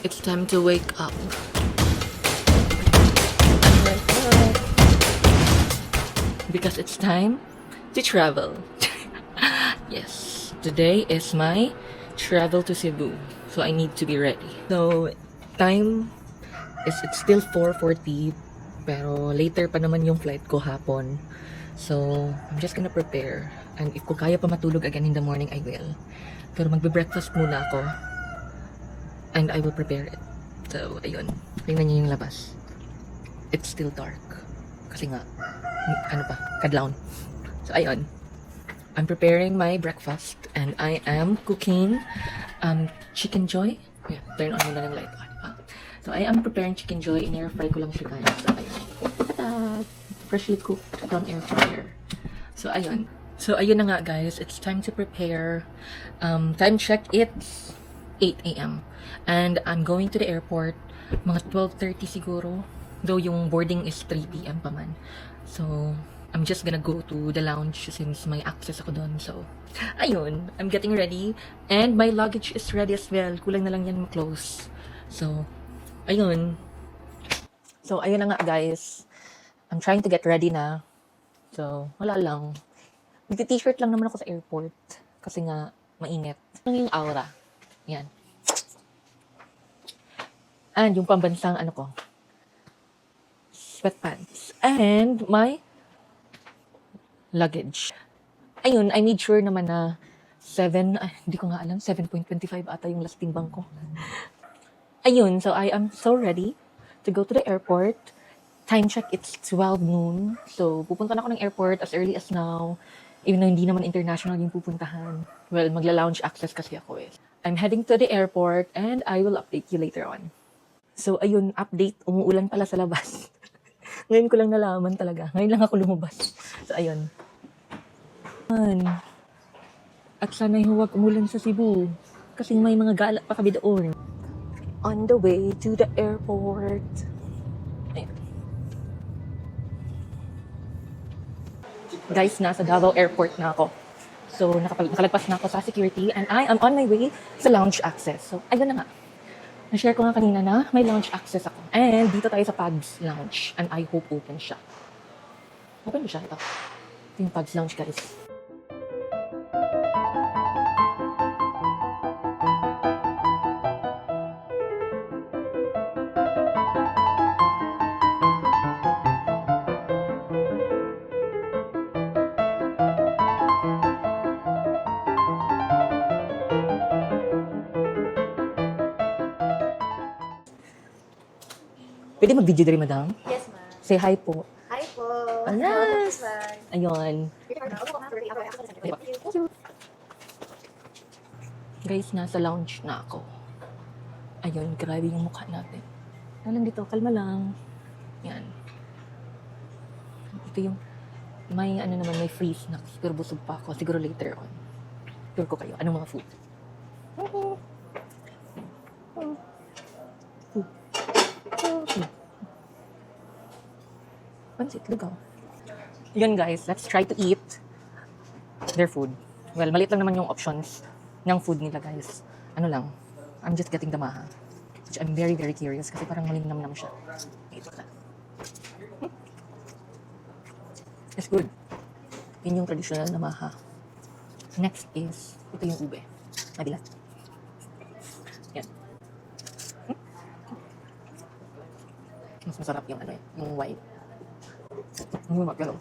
It's time to wake up. Because it's time to travel. Yes, today is my travel to Cebu. So I need to be ready. So, time is it's still 4:40, pero later pa naman yung flight ko hapon. So, I'm just gonna prepare. And if ko kaya pa matulog again in the morning, I will. Pero magbe-breakfast muna ako. And I will prepare it. So, ayun. Tingnan niyo yung labas. It's still dark. Kasi nga, ano pa, kadlaon. So, ayun. I'm preparing my breakfast. And I am cooking chicken joy. Yeah, turn on muna ng light. So, I am preparing chicken joy. In air fry ko lang siya guys. So, ayun. Ta-da! Freshly cooked from air fryer. So, ayun. So, ayun na nga guys. It's time to prepare. Time check, it's 8 a.m. And I'm going to the airport. Mga 12:30 siguro. Though yung boarding is 3 p.m. pa man. So, I'm just gonna go to the lounge since may access ako doon. So, ayun. I'm getting ready. And my luggage is ready as well. Kulang na lang yan ma-close. So, ayun. So, ayun na nga guys. I'm trying to get ready na. So, wala lang. Magti-t-shirt lang naman ako sa airport. Kasi nga, mainit. Ano yung aura? Yan. And yung pambansang ano ko. Sweatpants. And my luggage. Ayun, I made sure naman na 7, hindi ko nga alam, 7.25 ata yung last timbang ko. Ayun, so I am so ready to go to the airport. Time check, it's 12 noon. So, pupunta na ako ng airport as early as now. Even though hindi naman international yung pupuntahan. Well, magla-lounge access kasi ako eh. I'm heading to the airport and I will update you later on. So, ayun, update. Umuulan pala sa labas. Ngayon ko lang nalaman talaga. Ngayon lang ako lumabas. So, ayun. At sana'y huwag umulan sa Cebu. Kasi may mga gala pa kami doon. On the way to the airport. Ayun. Guys, nasa Davao Airport na ako. So, nakalagpas na ako sa security and I am on my way sa lounge access. So, ayun na nga. Na-share ko nga kanina na may lounge access ako. And dito tayo sa Pags Lounge. And I hope open siya. Open ba siya? Ito yung Pags Lounge, guys. Pwede mag-video diri, madam? Yes, ma'am. Say hi po. Hi po. Alas! Ma'am. Ayun. Guys, nasa lounge na ako. Ayun, grabe yung mukha natin. Lang dito, kalma lang. Yan. Ito yung, may ano naman, may free snacks. Pero busog pa ako. Siguro later on. Tour ko kayo. Anong mga food? Pansit, lugaw. Yun guys, let's try to eat their food. Well, maliit lang naman yung options ng food nila guys. Ano lang, I'm just getting the maha. Which I'm very, very curious kasi parang malinam-nam siya. Ito na. It's good. Yun yung traditional na maha. Next is, ito yung ube. Madilat. Yan. Mas masarap yung ano yung white. Magalaw.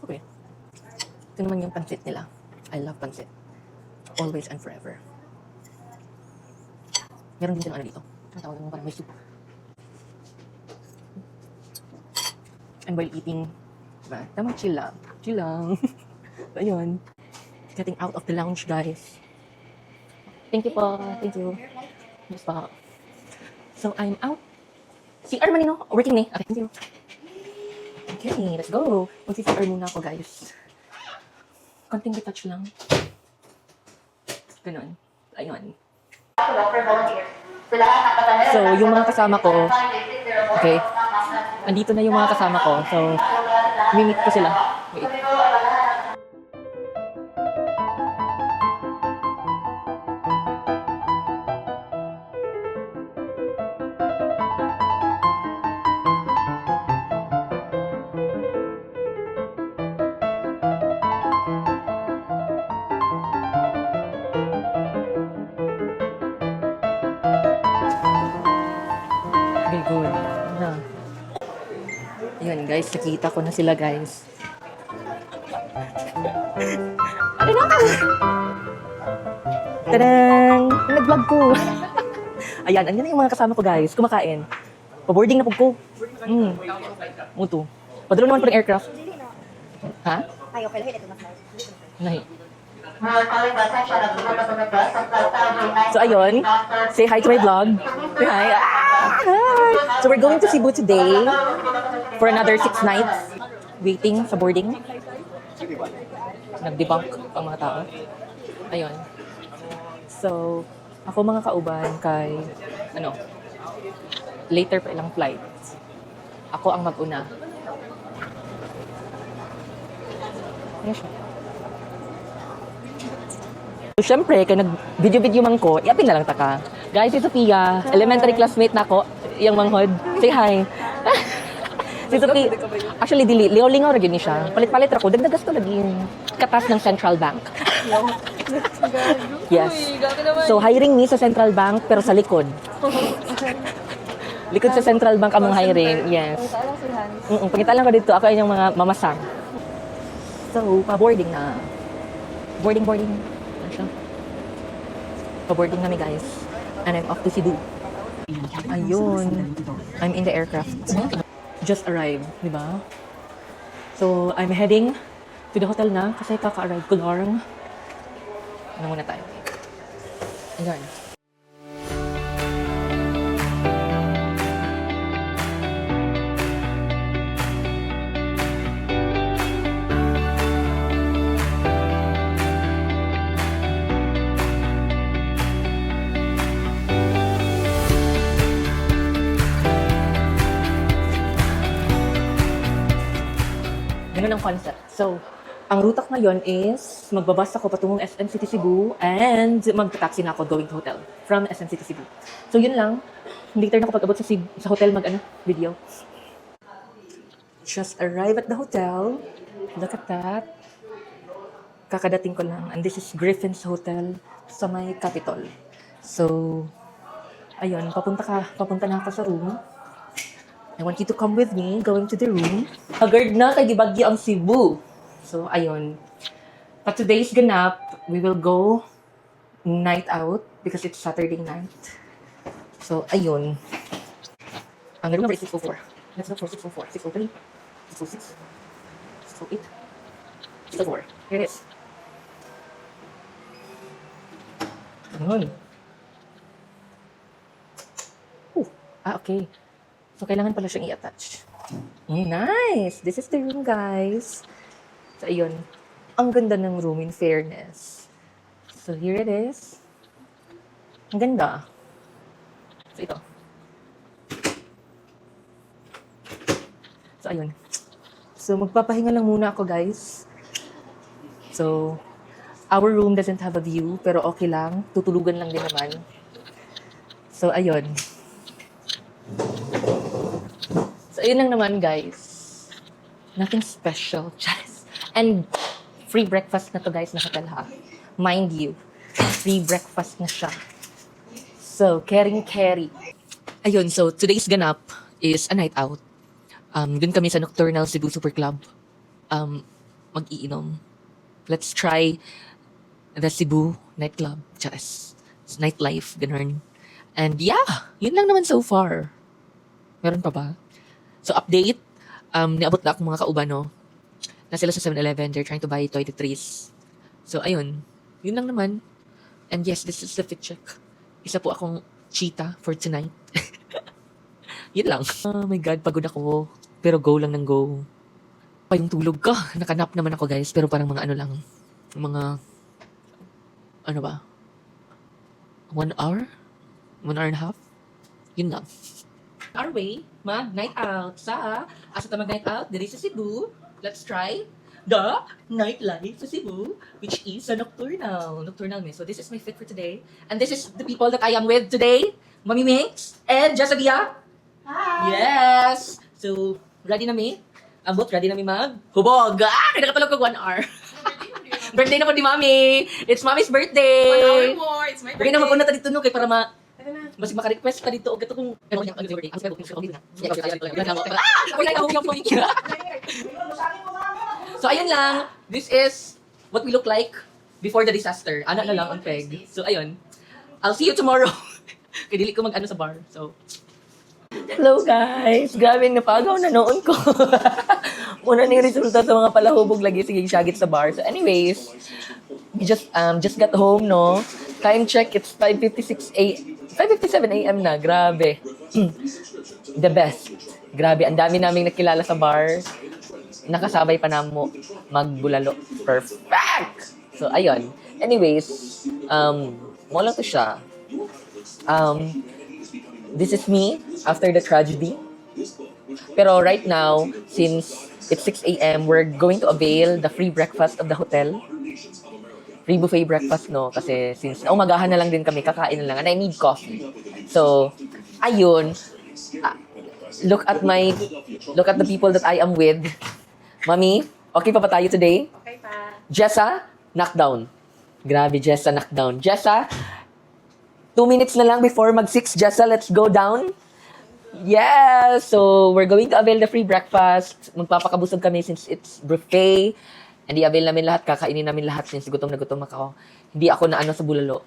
Okay. Ito naman yung pansit nila. I love pansit. Always and forever. Meron din ano dito. Ang tawag mo parang may soup. And while eating, diba? Tamang chill lang. Chill lang. So, ayun. Getting out of the lounge, guys. Thank you po. Thank you. Yes po. So, I'm out. CR man no? Working ni. Okay, thank you. Okay, let's go. Mag-CR muna ako, guys. Konting retouch lang. Ganun. Ayun. So, yung mga kasama ko, okay, andito na yung mga kasama ko. So, mimit ko sila. Wait. Guys, nakita ko na sila, guys. Ano na? Tadang! Nag-vlog ko. Ayan, andyan na yung mga kasama ko, guys. Kumakain. Pa-boarding na po ko. Muto. Padalo naman po ng aircraft. Ha? Ay, okay lang. Ito na. Nahi. So, ayun. Say hi to my vlog. Say hi. Hi! So, we're going to Cebu today for another 6 nights. Waiting sa boarding. Nag-debunk ang mga tao. Ayun. So, ako mga kauban kay, later pa ilang flight. Ako ang mag-una. Ayan siya. So, syempre, kaya nag-video-video man ko, iapin na lang taka. Guys, si Sophia, elementary classmate na ako, yung manghod. Say hi. Si Sophia, actually, liaw-lingaw rin ni siya. Palit-palit ako, dagdagas ko lagi yung katas ng Central Bank. Yes. So, hiring me sa Central Bank, pero sa likod. Likod sa Central Bank among hiring. Yes. Pagkita lang ko dito, ako yung mga mamasang. So, pa-boarding na. Boarding. Ano siya? Pa-boarding kami, guys. And I'm off to Cebu. Ayun. I'm in the aircraft. Just arrived, di ba? So, I'm heading to the hotel na kasi kaka-arrive ko lang. Ano muna tayo? Ayun. Ganun ang concept. So, ang ruta ko ngayon is magbabas ako patungong SM City Cebu and magta-taxi na ako going to hotel from SM City Cebu. So, yun lang. Later na ako pag-abot sa hotel video. Just arrived at the hotel. Look at that. Kakadating ko lang. And this is Griffin's Hotel sa may Capitol. So, ayun. Papunta na ako sa room. I want you to come with me, going to the room. Haggard na kay Gibagyo ang Cebu. So, ayun. But today's ganap, we will go night out because it's Saturday night. So, ayun. Ang room number is 604. Let's look for 604. 603. 606. 608. 604. Here it is. Ayun. Okay. So, kailangan pala siyang i-attach. Nice! This is the room, guys. So, ayun. Ang ganda ng room, in fairness. So, here it is. Ang ganda. So, ito. So, ayun. So, magpapahinga lang muna ako, guys. So, our room doesn't have a view, pero okay lang. Tutulugan lang din naman. So, ayun. So, yun lang naman, guys. Nothing special. Just. And free breakfast na to, guys, na hotel, ha? Mind you, free breakfast na siya. So, carry. Ayun, so today's ganap is a night out. Dun kami sa Nocturnal Cebu Super Club. Mag-iinom. Let's try the Cebu nightclub. Just. Nightlife, ganun. And yeah, yun lang naman so far. Meron pa ba? So, update. Niabot na akong mga kauban, no? Na sila sa 7-Eleven. They're trying to buy toiletries. So, ayun. Yun lang naman. And yes, this is the fit check. Isa po akong cheetah for tonight. Yun lang. Oh my God, pagod ako. Pero go lang ng go. Pa yung tulog ko. Nakanap naman ako, guys. Pero parang mga ano lang. Mga, ano ba? 1 hour? 1 hour and a half? Yun lang. Our way, mag-night out sa asa ta mag-night out diri sa Cebu. Let's try the nightlife sa Cebu, which is a nocturnal me. So this is my fit for today, and this is the people that I am with today. Mami Minx and Jasavia. Hi. Yes. So ready na mi? Ambot ready na mi mag hubog. Nakatulog ko 1 hour. Birthday na po ni Mami. It's Mami's birthday. 1 hour more. It's my birthday. Bigyan na maguna ta dito no kay para Mas maka-request pa dito og gato kung ano yung birthday. Ang Facebook ko na. So ayun lang. This is what we look like before the disaster. Ana na lang ang peg. So ayun. I'll see you tomorrow. Kaya dili ko mag-ano sa bar. So hello guys! Grabe napagaw na noon ko. Muna na yung resulta sa mga palahubog lagi sige syagit sa bar. So anyways, we just got home, no? Time check, it's 5:57 a.m. na. Grabe. The best. Grabe, ang dami naming nakilala sa bar. Nakasabay pa namo magbulalo. Perfect! So ayun. Anyways, mo lang to siya. This is me after the tragedy. Pero right now, since it's 6 a.m., we're going to avail the free breakfast of the hotel. Free buffet breakfast, no? Kasi since umagahan na lang din kami, kakain na lang. And I need coffee. So, ayun. Look at the people that I am with. Mami, okay pa ba tayo today? Okay pa. Jessa, knockdown. Grabe, Jessa, knockdown. Jessa, 2 minutes na lang before mag-6. Jessa, let's go down. Yeah! So, we're going to avail the free breakfast. Magpapakabusog kami since it's buffet. And i-avail namin lahat. Kakainin namin lahat since gutom na gutom ako. Hindi ako na ano sa bulalo.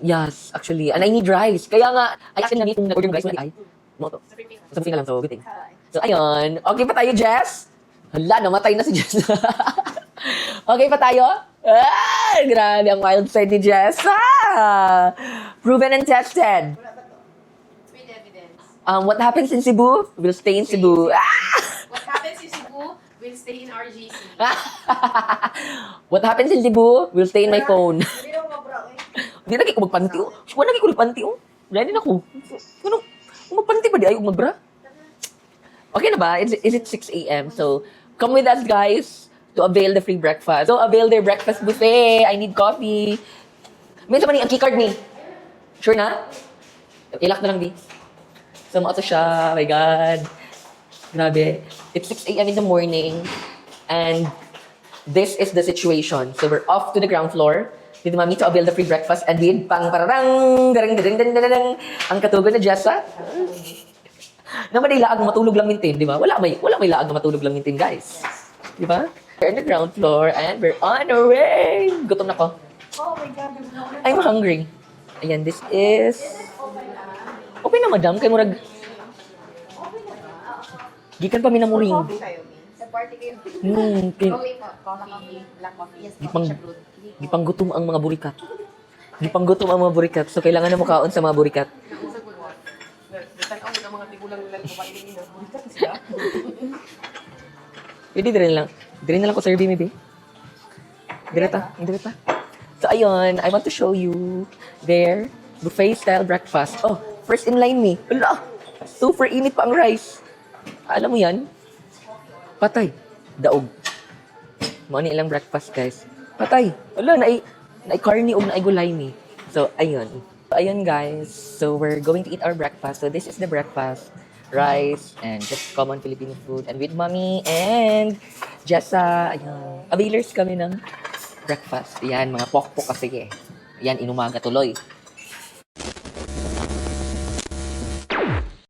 Yes, actually. And I need rice. Kaya nga, I asked namin kung nag-order ng rice. Wala ay. Moto. Sa buffet na lang. So, good thing. So, ayun. Okay pa tayo, Jess? Hala, namatay na si Jess. Okay pa tayo? Ah, grabe ang wild side ni Jess. Ah, proven and tested. With evidence. What happens in Cebu will stay in Cebu. Ah! What happens in Cebu will stay in RGC. What happens in Cebu will stay in my phone. Hindi lagi ko magpanti. Wala lagi ko magpanti. Ready na ko. Ano? Kung magpanti ba di ayaw magbra? Okay na ba? Is it 6 a.m.? So, come with us, guys, to avail the free breakfast. So, avail their breakfast buffet. I need coffee. Minsan man ang keycard ni. Sure na? Ilak na lang, di. So, maato siya. Oh my God. Grabe. It's 6 a.m. in the morning. And this is the situation. So, we're off to the ground floor with Mami to avail the free breakfast. And with pang pararang, darang, darang, darang, darang, ang katugon na Jessa. Naman ay laag matulog lang mintin, di ba? Wala may laag na matulog lang mintin, guys. Di ba? We're on the ground floor and we're on our way. Gutom na ko. Oh my God. I'm hungry. Ayan, this is... Open na, madam. Kay murag... Gikan pa minamuring. Coffee kayo, Mi. Sa party kayo. Coffee po. Coffee. Black coffee. Yes, Gipang gutom ang mga burikat. Gipang gutom ang mga burikat. So, kailangan na mukaon sa mga burikat. Tanaw na mga tigulang nila kumain nila. Bulikat na sila. Pwede din lang. Din na lang ko survey, maybe. Direta. So, ayun. I want to show you their buffet-style breakfast. Oh, first in line, me. Wala. Super init pa ang rice. Alam mo yan? Patay. Daog. Mga ilang breakfast, guys. Patay. Wala, naay-carne o naay-gulay, me. So, ayun. So, ayun, guys. So, we're going to eat our breakfast. So, this is the breakfast. Rice and just common Filipino food. And with Mommy and Jessa, ayan. Availers kami ng breakfast. Ayan, mga pokpok kasi eh. Ayan, inumaga tuloy.